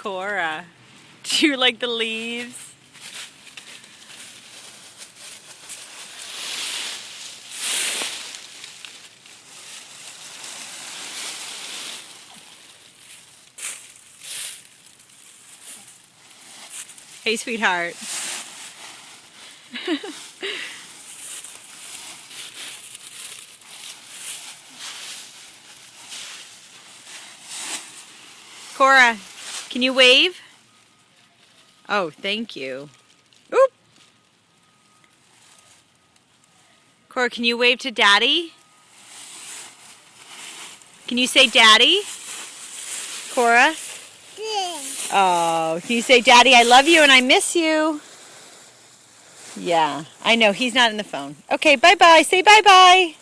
Cora. Do you like the leaves? Hey, sweetheart. Cora, can you wave? Oh, thank you. Oop. Cora, can you wave to Daddy? Can you say Daddy? Cora? Oh, can you say, Daddy, I love you and I miss you? Yeah, I know. He's not in the phone. Okay, bye-bye. Say bye-bye.